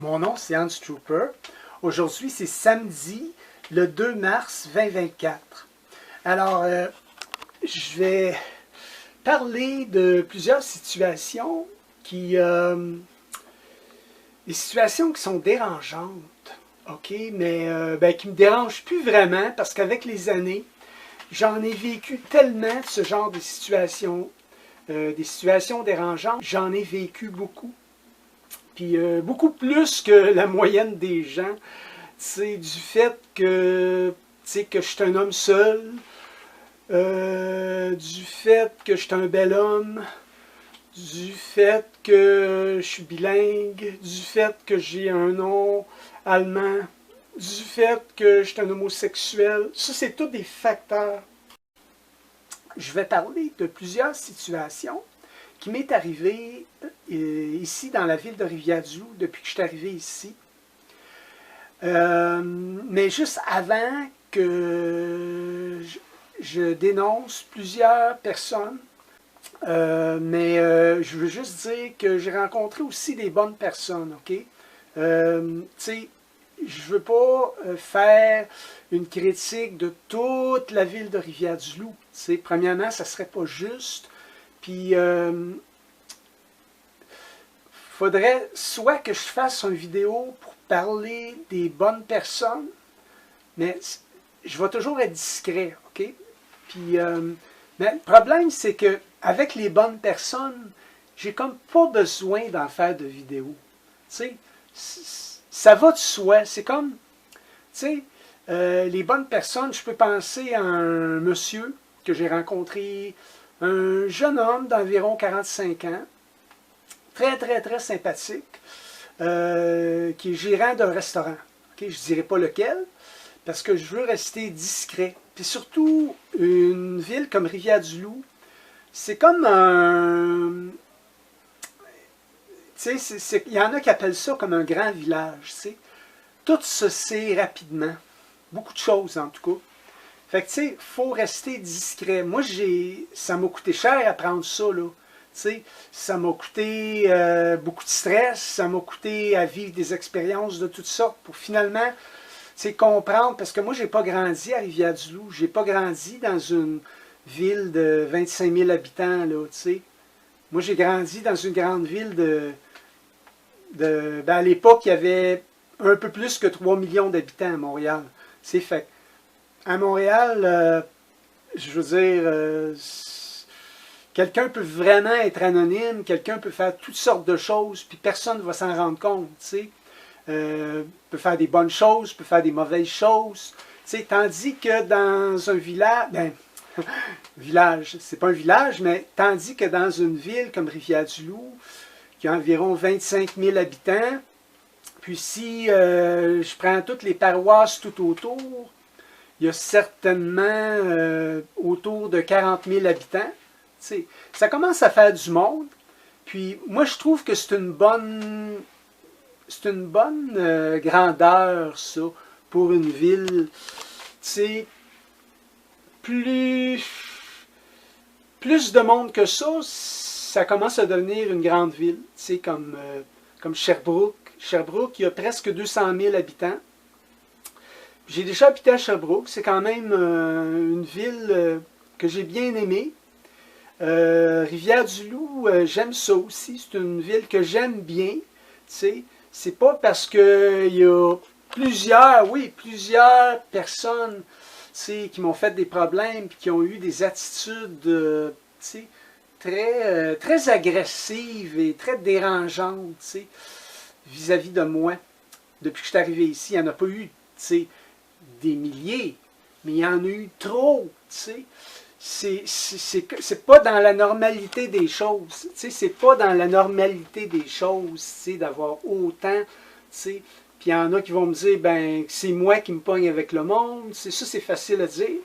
Mon nom, c'est Hans Trooper. Aujourd'hui, c'est samedi, le 2 mars 2024. Alors, je vais parler de plusieurs situations des situations qui sont dérangeantes, ok, mais qui me dérangent plus vraiment parce qu'avec les années, j'en ai vécu tellement de ce genre de situations, des situations dérangeantes, j'en ai vécu beaucoup. Puis beaucoup plus que la moyenne des gens. C'est du fait que je suis un homme seul, du fait que je suis un bel homme, du fait que je suis bilingue, du fait que j'ai un nom allemand, du fait que je suis un homosexuel. Ça, c'est tous des facteurs. Je vais parler de plusieurs situations qui m'est arrivé ici dans la ville de Rivière-du-Loup depuis que je suis arrivé ici. Mais juste avant que je dénonce plusieurs personnes, je veux juste dire que j'ai rencontré aussi des bonnes personnes, ok? Tu sais, je veux pas faire une critique de toute la ville de Rivière-du-Loup. Premièrement, ça serait pas juste. Puis, faudrait soit que je fasse une vidéo pour parler des bonnes personnes, mais je vais toujours être discret, ok? Puis, mais le problème, c'est que avec les bonnes personnes, j'ai comme pas besoin d'en faire de vidéo. Tu sais, ça va de soi. C'est comme, tu sais, les bonnes personnes, je peux penser à un monsieur que j'ai rencontré, un jeune homme d'environ 45 ans, très, très, très sympathique, qui est gérant d'un restaurant. Okay? Je ne dirai pas lequel, parce que je veux rester discret. Puis surtout, une ville comme Rivière-du-Loup, c'est comme un... Tu sais, il y en a qui appellent ça comme un grand village. Tu sais. Tout se sait rapidement. Beaucoup de choses, en tout cas. Fait que, tu sais, il faut rester discret. Moi, ça m'a coûté cher apprendre ça, là. T'sais, ça m'a coûté beaucoup de stress, ça m'a coûté à vivre des expériences de toutes sortes pour finalement comprendre, parce que moi, j'ai pas grandi à Rivière-du-Loup, j'ai pas grandi dans une ville de 25 000 habitants, là, t'sais. Moi, j'ai grandi dans une grande ville ben, à l'époque, il y avait un peu plus que 3 millions d'habitants à Montréal. C'est fait. À Montréal, je veux dire, quelqu'un peut vraiment être anonyme, quelqu'un peut faire toutes sortes de choses, puis personne ne va s'en rendre compte, tu sais. Peut faire des bonnes choses, peut faire des mauvaises choses, tu sais. Tandis que dans un village, ben, village, c'est pas un village, mais tandis que dans une ville comme Rivière-du-Loup, qui a environ 25 000 habitants, puis si je prends toutes les paroisses tout autour, il y a certainement autour de 40 000 habitants. T'sais, ça commence à faire du monde. Puis moi, je trouve que c'est une bonne grandeur, ça, pour une ville. T'sais, plus de monde que ça commence à devenir une grande ville. T'sais, comme Sherbrooke. Sherbrooke, il y a presque 200 000 habitants. J'ai déjà habité à Sherbrooke. C'est quand même une ville que j'ai bien aimée. Rivière-du-Loup, j'aime ça aussi. C'est une ville que j'aime bien. C'est pas parce qu'il y a plusieurs personnes qui m'ont fait des problèmes et qui ont eu des attitudes très, très agressives et très dérangeantes vis-à-vis de moi. Depuis que je suis arrivé ici, il n'y en a pas eu des milliers, mais il y en a eu trop. C'est pas dans la normalité des choses. C'est pas dans la normalité des choses d'avoir autant. Puis il y en a qui vont me dire, ben c'est moi qui me pogne avec le monde. Ça, c'est facile à dire.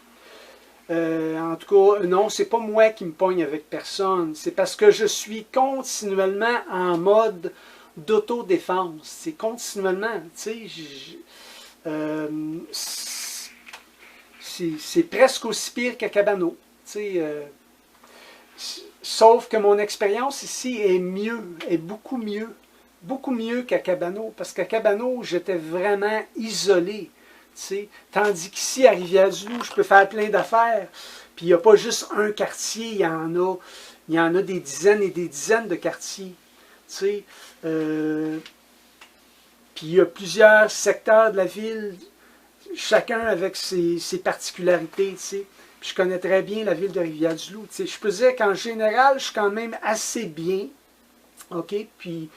En tout cas, non, c'est pas moi qui me pogne avec personne. C'est parce que je suis continuellement en mode d'autodéfense. C'est continuellement. C'est presque aussi pire qu'à Cabano. Sauf que mon expérience ici est mieux, est beaucoup mieux. beaucoup mieux qu'à Cabano, parce qu'à Cabano, j'étais vraiment isolé. T'sais. Tandis qu'ici, à Rivière-du-Loup, je peux faire plein d'affaires. Puis il n'y a pas juste un quartier, il y en a des dizaines et des dizaines de quartiers. Puis il y a plusieurs secteurs de la ville, chacun avec ses particularités. Puis je connais très bien la ville de Rivière-du-Loup. Je peux dire qu'en général, je suis quand même assez bien. OK? Puis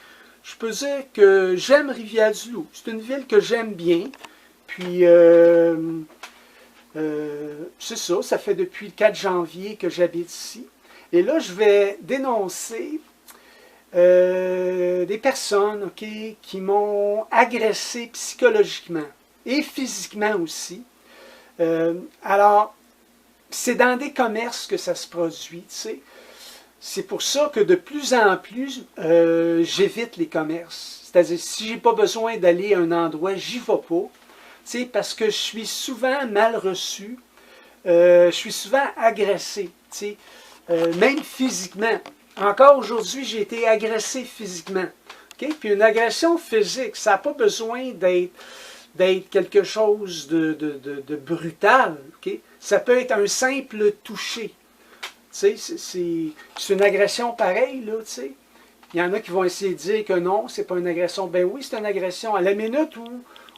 je peux dire que j'aime Rivière-du-Loup. C'est une ville que j'aime bien. Puis c'est ça, ça fait depuis le 4 janvier que j'habite ici. Et là, je vais dénoncer des personnes, OK, qui m'ont agressé psychologiquement et physiquement aussi. Alors, c'est dans des commerces que ça se produit, tu sais. C'est pour ça que de plus en plus, j'évite les commerces. C'est-à-dire, si j'ai pas besoin d'aller à un endroit, j'y vais pas. Tu sais, parce que je suis souvent mal reçu. Je suis souvent agressé, tu sais, même physiquement. Encore aujourd'hui, j'ai été agressé physiquement. Okay? Puis une agression physique, ça n'a pas besoin d'être quelque chose de brutal. Okay? Ça peut être un simple toucher. C'est une agression pareille, là, tu sais. Il y en a qui vont essayer de dire que non, c'est pas une agression. Ben oui, c'est une agression. À la minute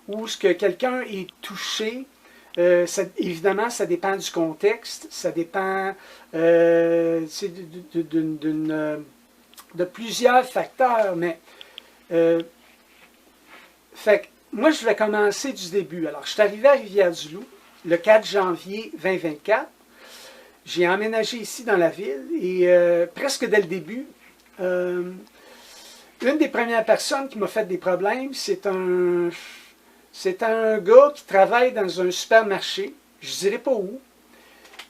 où ce que quelqu'un est touché, évidemment, ça dépend du contexte, ça dépend de plusieurs facteurs, mais fait que moi, je vais commencer du début. Alors, je suis arrivé à Rivière-du-Loup le 4 janvier 2024. J'ai emménagé ici dans la ville et presque dès le début, une des premières personnes qui m'a fait des problèmes, c'est un gars qui travaille dans un supermarché, je ne dirais pas où.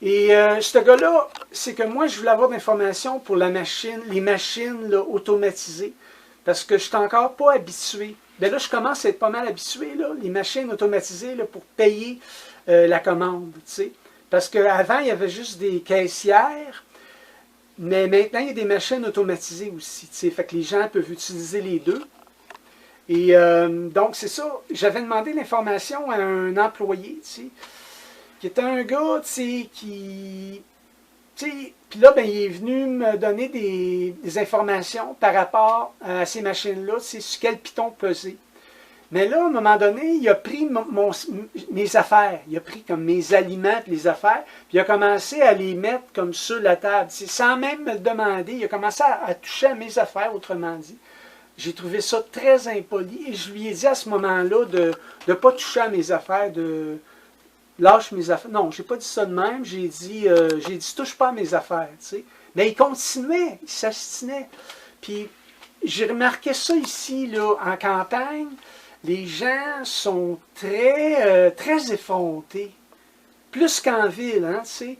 Et ce gars-là, c'est que moi, je voulais avoir d'informations pour les machines là, automatisées, parce que je suis encore pas habitué. Bien là, je commence à être pas mal habitué, là, les machines automatisées là, pour payer la commande, tu sais. Parce qu'avant, il y avait juste des caissières, mais maintenant, il y a des machines automatisées aussi, tu sais. Fait que les gens peuvent utiliser les deux. Et donc, c'est ça. J'avais demandé l'information à un employé, tu sais, qui était un gars, tu sais, qui... Tu sais, puis là, ben, il est venu me donner des informations par rapport à ces machines-là, tu sais, sur quel piton peser. Mais là, à un moment donné, il a pris mes affaires. Il a pris comme mes aliments et les affaires, puis il a commencé à les mettre comme sur la table. Tu sais, sans même me le demander, il a commencé à toucher à mes affaires, autrement dit. J'ai trouvé ça très impoli et je lui ai dit à ce moment-là de ne pas toucher à mes affaires, de lâche mes affaires. Non, j'ai pas dit ça de même, j'ai dit touche pas à mes affaires, tu sais. Mais il continuait, il s'astinait. Puis j'ai remarqué ça ici, là, en campagne, les gens sont très effrontés, plus qu'en ville, hein, tu sais.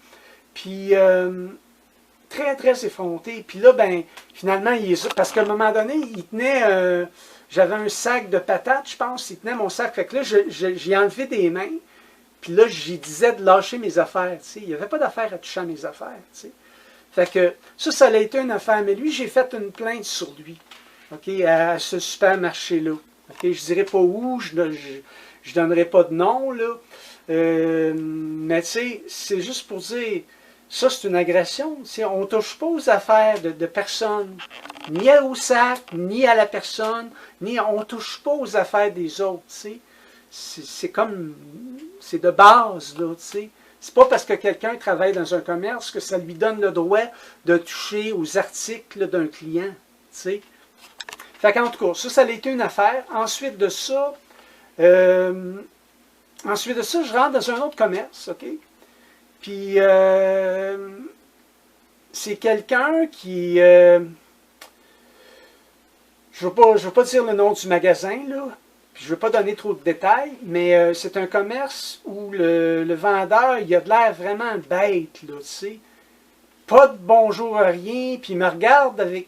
Puis très effronté. Puis là, ben, finalement, parce qu'à un moment donné, il tenait, j'avais un sac de patates, je pense, il tenait mon sac. Fait que là, j'ai enlevé des mains, puis là, j'y disais de lâcher mes affaires, tu sais. Il n'y avait pas d'affaire à toucher à mes affaires, tu sais. Fait que ça a été une affaire. Mais lui, j'ai fait une plainte sur lui, OK, à ce supermarché-là. OK, je ne dirais pas où, je ne donnerai pas de nom, là. Mais tu sais, c'est juste pour dire... Ça, c'est une agression. On ne touche pas aux affaires de personne, ni au sac, ni à la personne, on ne touche pas aux affaires des autres. C'est comme, c'est de base, là, tu sais. C'est pas parce que quelqu'un travaille dans un commerce que ça lui donne le droit de toucher aux articles d'un client, tu sais. Fait qu'en tout cas, ça a été une affaire. Ensuite de ça, je rentre dans un autre commerce, OK? Puis, c'est quelqu'un qui... je ne veux pas dire le nom du magasin, là, puis je ne veux pas donner trop de détails, mais c'est un commerce où le vendeur, il a de l'air vraiment bête, là, tu sais. Pas de bonjour à rien, puis il me regarde avec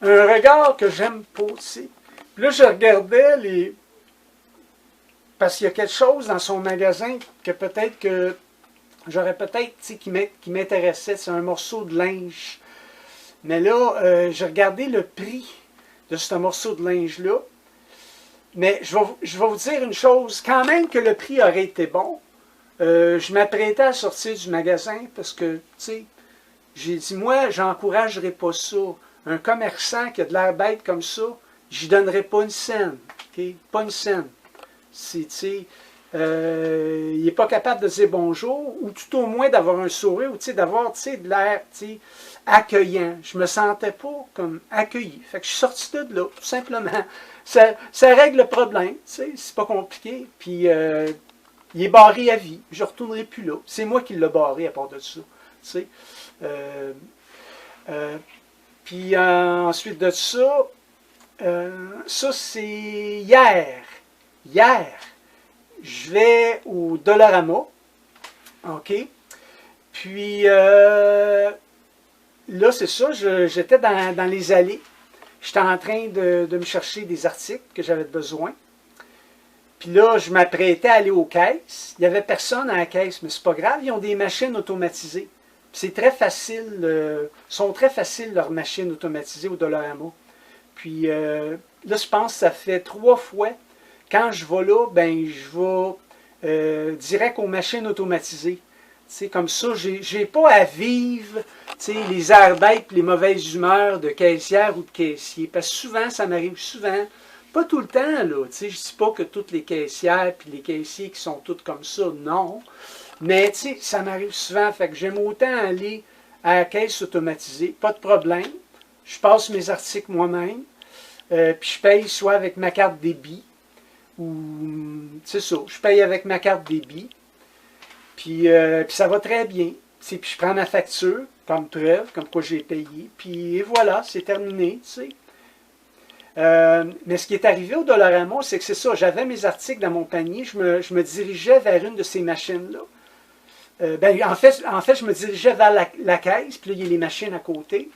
un regard que j'aime pas, tu sais. Puis là, je regardais parce qu'il y a quelque chose dans son magasin que peut-être que... J'aurais peut-être, tu sais, qui m'intéressait, c'est un morceau de linge. Mais là, j'ai regardé le prix de ce morceau de linge-là. Mais je vais vous dire une chose, quand même que le prix aurait été bon, je m'apprêtais à sortir du magasin parce que, tu sais, j'ai dit, moi, j'encouragerais pas ça. Un commerçant qui a de l'air bête comme ça, j'y donnerais pas une scène. Okay? Pas une scène. C'est, tu sais, il n'est pas capable de dire bonjour, ou tout au moins d'avoir un sourire, ou d'avoir de l'air accueillant. Je me sentais pas comme accueilli. Fait que je suis sorti de là, tout simplement. Ça règle le problème, c'est pas compliqué. Puis il est barré à vie. Je ne retournerai plus là. C'est moi qui l'ai barré à part de ça. Puis ensuite de ça, ça c'est hier. Hier, je vais au Dollarama. OK? Puis là, c'est ça, j'étais dans les allées. J'étais en train de me chercher des articles que j'avais besoin. Puis là, je m'apprêtais à aller aux caisses. Il n'y avait personne à la caisse, mais c'est pas grave, ils ont des machines automatisées. C'est très facile, sont très faciles leurs machines automatisées au Dollarama. Puis là, je pense que ça fait 3 fois. Quand je vais là, ben je vais direct aux machines automatisées. T'sais, comme ça, j'ai pas à vivre les airs bêtes, les mauvaises humeurs de caissière ou de caissier. Parce que souvent, ça m'arrive souvent, pas tout le temps, là. Je ne dis pas que toutes les caissières et les caissiers qui sont toutes comme ça, non. Mais ça m'arrive souvent. Fait que j'aime autant aller à la caisse automatisée, pas de problème. Je passe mes articles moi-même, puis je paye soit avec ma carte débit, ou c'est ça, je paye avec ma carte débit. Puis ça va très bien. Puis je prends ma facture comme preuve, comme quoi j'ai payé. Puis voilà, c'est terminé. Mais ce qui est arrivé au Dollarama, c'est que c'est ça. J'avais mes articles dans mon panier. Je me dirigeais vers une de ces machines-là. En fait, je me dirigeais vers la caisse. Puis là, il y a les machines à côté.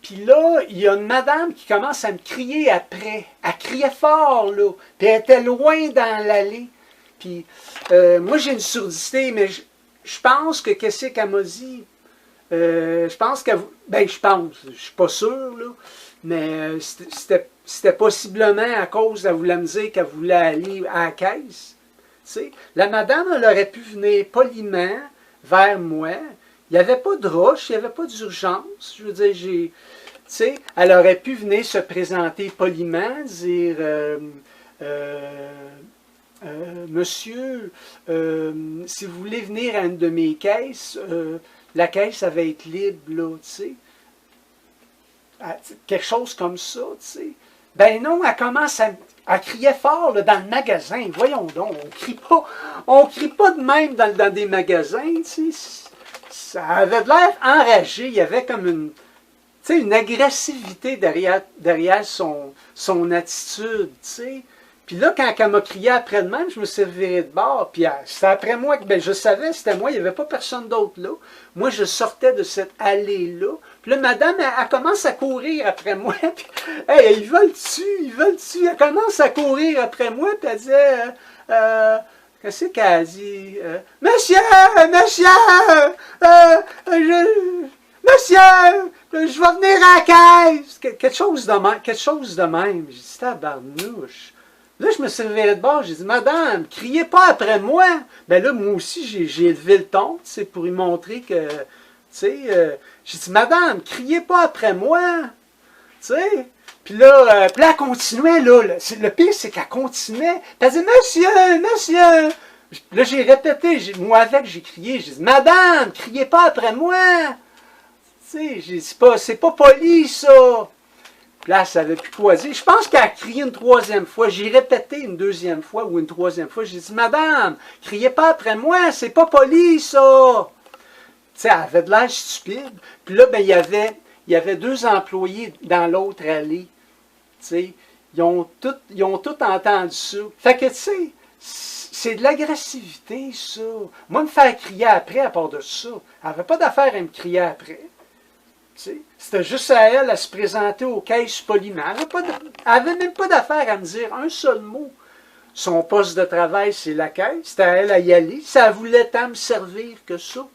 Puis là, il y a une madame qui commence à me crier après. Elle criait fort, là. Puis elle était loin dans l'allée. Puis, moi, j'ai une surdité, mais je pense que qu'est-ce qu'elle m'a dit? Je pense qu'elle... je suis pas sûr, là, mais c'était possiblement à cause, elle voulait me dire qu'elle voulait aller à la caisse. T'sais. La madame, elle aurait pu venir poliment vers moi. Il n'y avait pas de rush, il n'y avait pas d'urgence. Je veux dire, elle aurait pu venir se présenter poliment, dire... monsieur, si vous voulez venir à une de mes caisses, la caisse, ça va être libre, là, tu sais. Quelque chose comme ça, tu sais. Ben non, elle commence à crier fort là, dans le magasin. Voyons donc, on crie pas de même dans des magasins, tu sais. Ça avait de l'air enragé, il y avait comme une agressivité derrière son attitude, tu sais. Puis là, quand elle m'a crié après de même, je me suis viré de bord. Puis c'était après moi que je savais, c'était moi, il n'y avait pas personne d'autre là. Moi, je sortais de cette allée-là. Puis là, madame, elle commence à courir après moi. Puis, hey, ils veulent tuer. Elle commence à courir après moi. Puis elle disait, qu'est-ce qu'elle a dit? Monsieur, je vais venir à la caisse. Quelque chose de même. J'ai dit, tabarnouche. Là, je me suis réveillé de bord, j'ai dit, madame, criez pas après moi. Ben là, moi aussi, j'ai élevé le ton, pour lui montrer que, j'ai dit, madame, criez pas après moi. Puis là, elle continuait, le pire, c'est qu'elle continuait. Puis elle dit, monsieur. Là, j'ai répété, moi avec, j'ai crié, j'ai dit, madame, criez pas après moi. J'ai dit, c'est pas poli, ça. Puis là, elle ne savait plus quoi dire. Je pense qu'elle a crié une 3e fois. J'ai répété une 2e fois ou une 3e fois. J'ai dit, madame, criez pas après moi, c'est pas poli, ça. Elle avait de l'air stupide. Puis là, il y avait 2 employés dans l'autre allée. Ils ont tout entendu ça. Fait que, c'est de l'agressivité, ça. Moi, me faire crier après, à part de ça, elle n'avait pas d'affaire à me crier après. C'était juste à elle à se présenter aux caisses poliment. Elle n'avait même pas d'affaire à me dire un seul mot. Son poste de travail, c'est la caisse. C'était à elle à y aller. Ça voulait tant me servir que ça.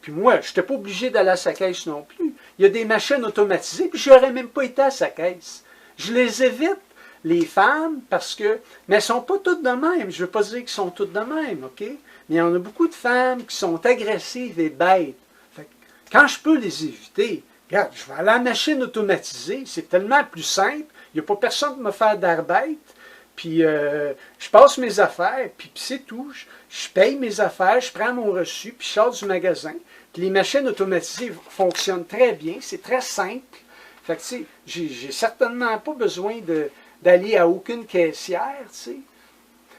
Puis moi, je n'étais pas obligé d'aller à sa caisse non plus. Il y a des machines automatisées, puis je n'aurais même pas été à sa caisse. Je les évite, les femmes, parce que... Mais elles ne sont pas toutes de même. Je ne veux pas dire qu'elles sont toutes de même, OK? Mais il y en a beaucoup de femmes qui sont agressives et bêtes. Fait que quand je peux les éviter, regarde, je vais aller à la machine automatisée. C'est tellement plus simple. Il n'y a pas personne qui me fait d'air bête. Puis je passe mes affaires, puis c'est tout. Je paye mes affaires, je prends mon reçu, puis je sors du magasin. Puis les machines automatisées fonctionnent très bien. C'est très simple. Fait que, tu sais, j'ai certainement pas besoin d'aller à aucune caissière, tu sais.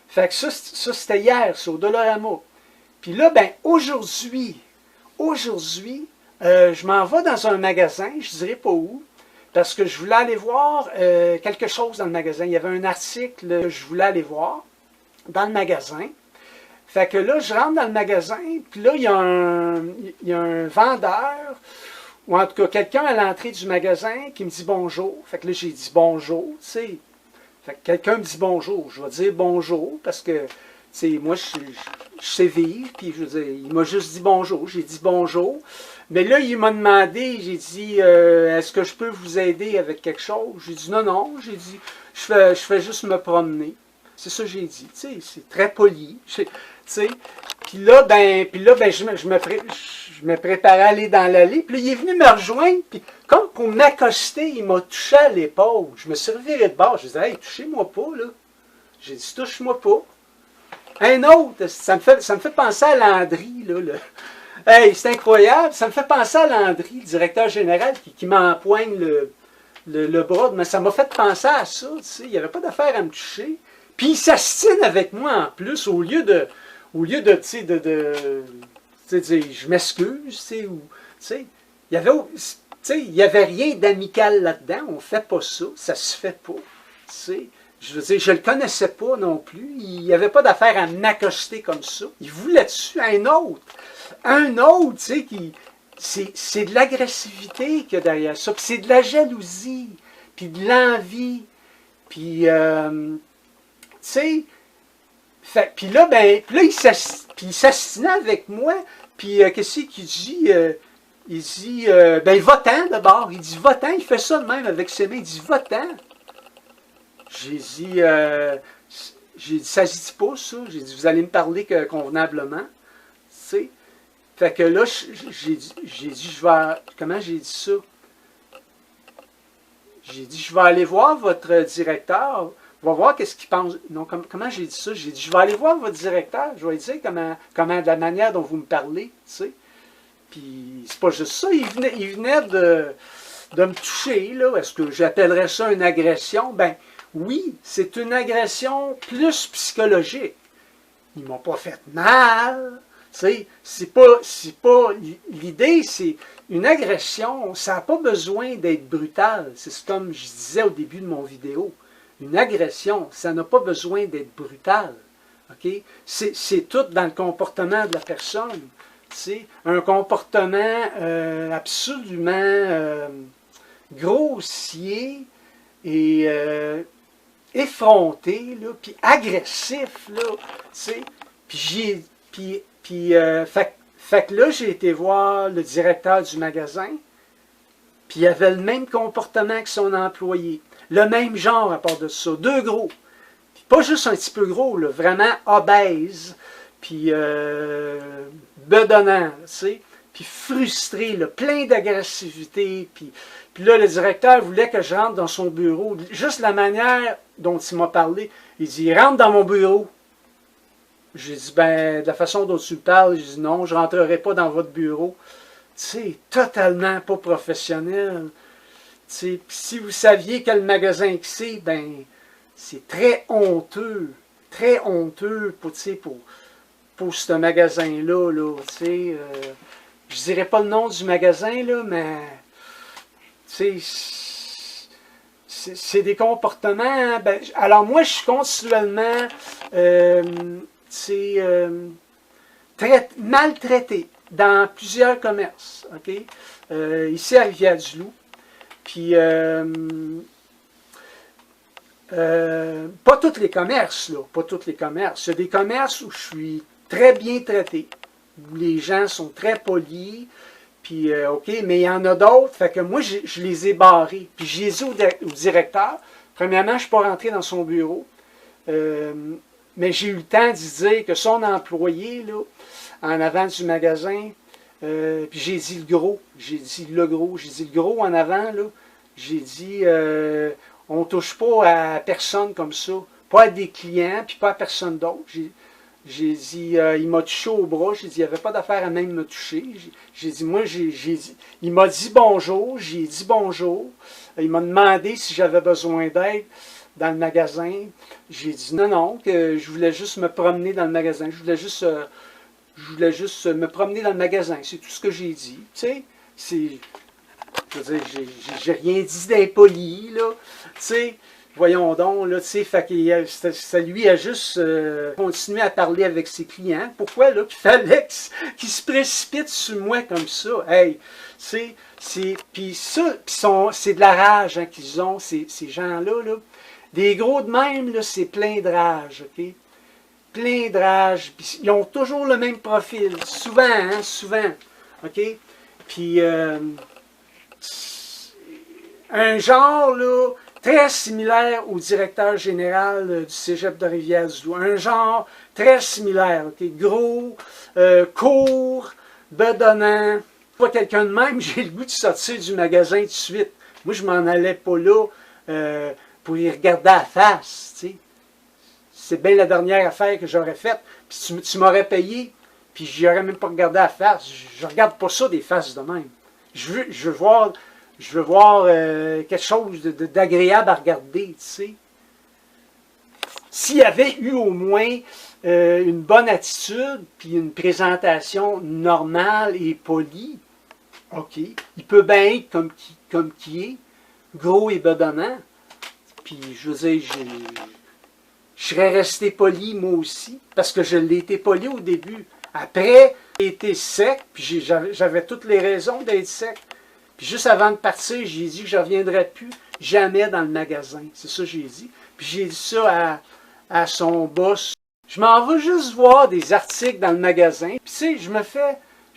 Fait que ça c'était hier, ça, au Dollarama. Puis là, ben, aujourd'hui, je m'en vais dans un magasin, je ne dirais pas où, parce que je voulais aller voir quelque chose dans le magasin. Il y avait un article que je voulais aller voir dans le magasin. Fait que là, je rentre dans le magasin, puis là, il y a un vendeur, ou en tout cas quelqu'un à l'entrée du magasin qui me dit bonjour. Fait que là, j'ai dit bonjour, tu sais. Fait que quelqu'un me dit bonjour. Je vais dire bonjour parce que, tu sais, moi, je sais vivre, puis je veux dire, il m'a juste dit bonjour. J'ai dit bonjour. Mais là, il m'a demandé, j'ai dit, est-ce que je peux vous aider avec quelque chose? J'ai dit non. J'ai dit, je fais juste me promener. C'est ça que j'ai dit. Tu sais, c'est très poli. Tu sais. Puis là, je me préparais à aller dans l'allée. Puis là, il est venu me rejoindre. Puis comme pour m'accoster, il m'a touché à l'épaule. Je me suis reviré de bord. Je disais, hey, touchez-moi pas, là. J'ai dit, touche-moi pas. Un autre, ça me fait penser à Landry, là. Hey, c'est incroyable. Ça me fait penser à Landry, le directeur général, qui m'empoigne le bras. Mais ça m'a fait penser à ça, tu sais. Il n'y avait pas d'affaire à me toucher. Puis il s'astine avec moi en plus, au lieu de tu sais, je m'excuse, tu sais, ou, tu sais, il y avait rien d'amical là-dedans, on fait pas ça se fait pas, tu sais. Je veux dire, je le connaissais pas non plus, il n'y avait pas d'affaire à m'accoster comme ça. Il voulait dessus un autre, tu sais, c'est de l'agressivité qu'il y a derrière ça, puis c'est de la jalousie, puis de l'envie, puis, tu sais, puis là, il s'assinait avec moi, puis qu'est-ce qu'il dit? Il dit, va-t'en d'abord. Il dit, va-t'en, il fait ça de même avec ses mains. Il dit, va-t'en. J'ai dit, ça se dit pas, ça. J'ai dit, vous allez me parler convenablement. Tu sais. Fait que là, j'ai dit, comment j'ai dit ça? J'ai dit, je vais aller voir votre directeur. On va voir qu'est-ce qu'il pense. Non, comment j'ai dit ça? J'ai dit, je vais aller voir votre directeur. Je vais lui dire comment de la manière dont vous me parlez. Tu sais. Puis c'est pas juste ça. Il venait de me toucher. Là. Est-ce que j'appellerais ça une agression? Ben oui, c'est une agression plus psychologique. Ils m'ont pas fait mal. Tu sais, c'est pas l'idée, c'est une agression. Ça n'a pas besoin d'être brutal. C'est comme je disais au début de mon vidéo. Une agression, ça n'a pas besoin d'être brutal. Okay? C'est tout dans le comportement de la personne. C'est un comportement absolument grossier et effronté, puis agressif. Là, fait que là, j'ai été voir le directeur du magasin, puis il avait le même comportement que son employé. Le même genre à part de ça. Deux gros. Puis pas juste un petit peu gros, là, vraiment obèse. Puis bedonnant, tu sais. Puis frustré, là, plein d'agressivité. Puis là, le directeur voulait que je rentre dans son bureau. Juste la manière dont il m'a parlé. Il dit, rentre dans mon bureau. J'ai dit, ben, de la façon dont tu me parles, j'ai dit, non, je ne rentrerai pas dans votre bureau. Tu sais, totalement pas professionnel. T'sais, si vous saviez quel magasin que c'est, ben, c'est très honteux pour ce magasin-là. Là, je dirais pas le nom du magasin, là, mais c'est des comportements. Ben, alors moi, je suis continuellement très maltraité dans plusieurs commerces. Okay? Ici à Rivière-du-Loup. Puis, pas tous les commerces, là, pas tous les commerces. Il y a des commerces où je suis très bien traité, où les gens sont très polis, Puis, OK, mais il y en a d'autres. Fait que moi, je les ai barrés. Puis, j'ai dit au directeur, premièrement, je ne suis pas rentré dans son bureau. Mais j'ai eu le temps d'y dire que son employé, là, en avant du magasin, puis j'ai dit le gros, j'ai dit le gros en avant, là, j'ai dit, on ne touche pas à personne comme ça, pas à des clients, puis pas à personne d'autre. J'ai dit, il m'a touché au bras, j'ai dit, il n'y avait pas d'affaire à même me toucher. J'ai dit, moi, il m'a dit bonjour, j'ai dit bonjour. Il m'a demandé si j'avais besoin d'aide dans le magasin. J'ai dit non, que je voulais juste me promener dans le magasin. Je voulais juste me promener dans le magasin. C'est tout ce que j'ai dit. Tu sais, je veux dire, j'ai rien dit d'impoli, là. Tu sais, voyons donc, là, tu sais, fait que ça lui a juste continué à parler avec ses clients. Pourquoi, là, qu'il fallait qu'il se précipite sur moi comme ça? Hey, puis ça, c'est de la rage hein, qu'ils ont, ces gens-là, là. Des gros de même, là, c'est plein de rage, OK? Plein de rage. Puis, ils ont toujours le même profil. Souvent, hein? Souvent. OK? Puis, un genre, là, très similaire au directeur général du cégep de Rivière-du-Loup. Un genre très similaire, OK? Gros, court, bedonnant. Pas quelqu'un de même, j'ai le goût de sortir du magasin tout de suite. Moi, je m'en allais pas là pour y regarder à la face, tu sais. C'est bien la dernière affaire que j'aurais faite. Puis tu m'aurais payé, puis j'y aurais même pas regardé à la face. Je regarde pas ça des faces de même. Je veux voir quelque chose d'agréable à regarder, tu sais. S'il y avait eu au moins une bonne attitude, puis une présentation normale et polie, OK, il peut bien être comme qui est, gros et bedonnant. Puis, je veux dire, je serais resté poli moi aussi, parce que je l'ai été poli au début. Après, j'ai été sec, puis j'avais toutes les raisons d'être sec. Puis juste avant de partir, j'ai dit que je ne reviendrais plus jamais dans le magasin. C'est ça que j'ai dit. Puis j'ai dit ça à son boss. Je m'en vais juste voir des articles dans le magasin. Puis tu sais, je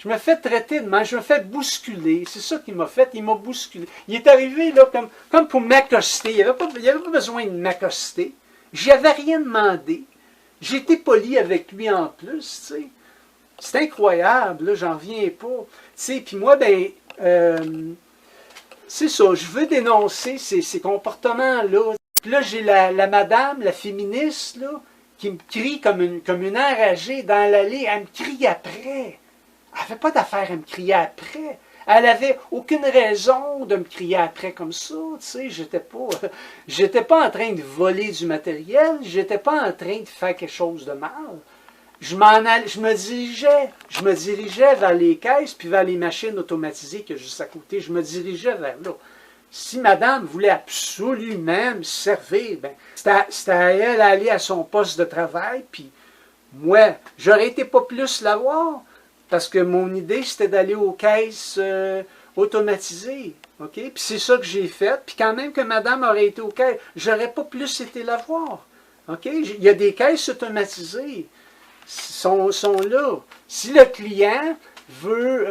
me fais traiter de mal, je me fais bousculer. C'est ça qu'il m'a fait, il m'a bousculé. Il est arrivé là comme pour m'accoster. Il n'avait pas besoin de m'accoster. Je n'avais rien demandé. J'ai été poli avec lui en plus, tu sais. C'est incroyable, là, j'en reviens pas. Tu sais, puis moi, ben, c'est ça, je veux dénoncer ces comportements-là. Puis là, j'ai la madame, la féministe, là, qui me crie comme une enragée dans l'allée. Elle me crie après. Elle n'avait pas d'affaire à me crier après. Elle n'avait aucune raison de me crier après comme ça, tu sais. J'étais pas en train de voler du matériel. J'étais pas en train de faire quelque chose de mal. Je me dirigeais vers les caisses puis vers les machines automatisées qui sont juste à côté. Je me dirigeais vers là. Si madame voulait absolument me servir, ben, c'était à elle d'aller à son poste de travail, puis moi, j'aurais été pas plus la voir, parce que mon idée, c'était d'aller aux caisses automatisées. OK? Puis c'est ça que j'ai fait. Puis quand même que madame aurait été aux caisses, j'aurais pas plus été la voir. OK? Il y a des caisses automatisées. Sont là. Si le client veut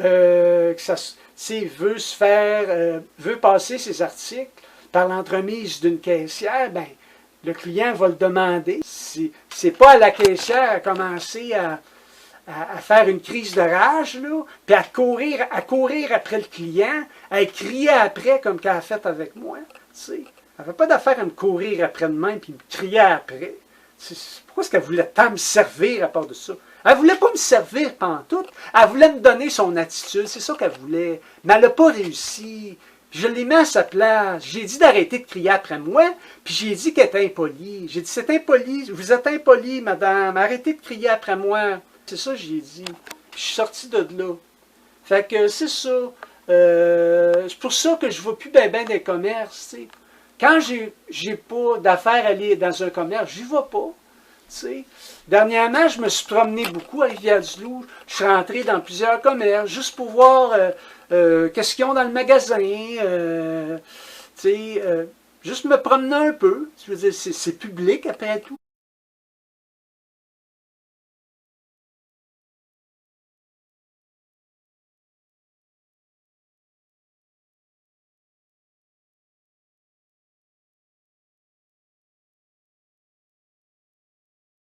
veut passer ses articles par l'entremise d'une caissière, ben, le client va le demander. C'est pas à la caissière à commencer à faire une crise de rage, là, puis à courir après le client, à crier après comme qu'elle a fait avec moi. T'sais. Elle n'avait pas d'affaire à me courir après de même puis me crier après. Pourquoi est-ce qu'elle voulait tant me servir à part de ça? Elle ne voulait pas me servir pantoute. Elle voulait me donner son attitude. C'est ça qu'elle voulait. Mais elle n'a pas réussi. Puis je l'ai mis à sa place. J'ai dit d'arrêter de crier après moi. Puis j'ai dit qu'elle était impolie. J'ai dit, c'est impoli. Vous êtes impolie, madame. Arrêtez de crier après moi. C'est ça que j'ai dit. Puis je suis sorti de là. Fait que c'est ça. C'est pour ça que je ne vais plus bien des commerces. T'sais. Quand j'ai pas d'affaires à aller dans un commerce, j'y vais pas. T'sais. Dernièrement, je me suis promené beaucoup à Rivière-du-Loup. Je suis rentré dans plusieurs commerces juste pour voir qu'est-ce qu'ils ont dans le magasin. Juste me promener un peu. Je veux dire, c'est public après tout.